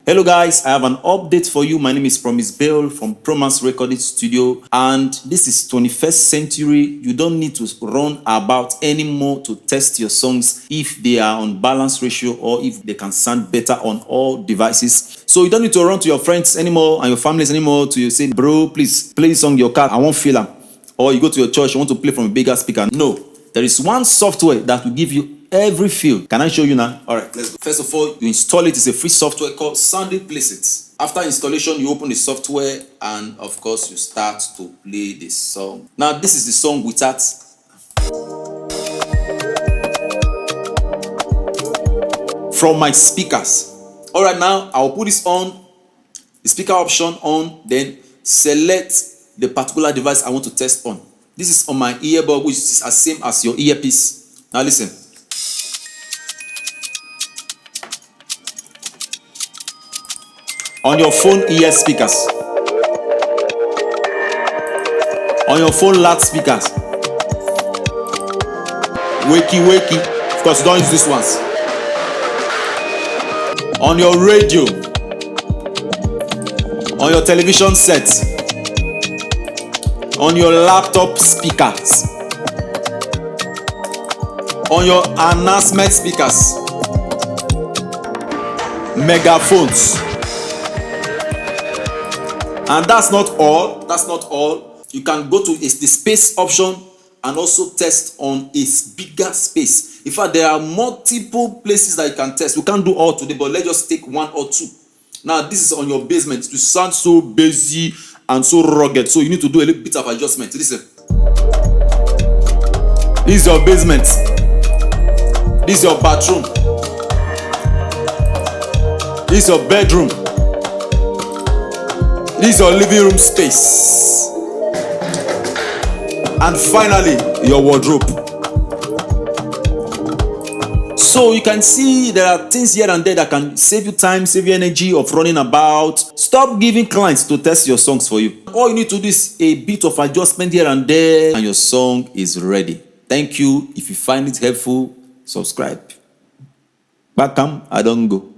Hello guys, I have an update for you. My name is Promise Bill from Promise Recording Studio, and this is 21st century. You don't need to run about anymore to test your songs if they are on balance ratio or if they can sound better on all devices. So you don't need to run to your friends anymore and your families anymore to say, bro, please play this song your car, I won't feel them. Or you go to your church, you want to play from a bigger speaker. No, there is one software that will give you every feel. Can I show you now? All right, let's go. First of all, you install it. It's a free software called Sounding Places. After installation, you open the software and of course you start to play the song. Now this is the song without from my speakers. All right, now I'll put this on, the speaker option on, then select the particular device I want to test on. This is on my earbud, which is the same as your earpiece. Now listen. On your phone ear speakers, on your phone loudspeakers, wakey, of course you don't use these ones, on your radio, on your television set, on your laptop speakers, on your announcement speakers, megaphones. And that's not all. You can go to the space option and also test on a bigger space. In fact, there are multiple places that you can test. We can't do all today, but let's just take one or two. Now, this is on your basement. To sound so busy and so rugged, so you need to do a little bit of adjustment. Listen. This is your basement. This is your bathroom. This is your bedroom. This is your living room space. And finally, your wardrobe. So you can see there are things here and there that can save you time, save you energy of running about. Stop giving clients to test your songs for you. All you need to do is a bit of adjustment here and there, and your song is ready. Thank you. If you find it helpful, subscribe. Back I don't go.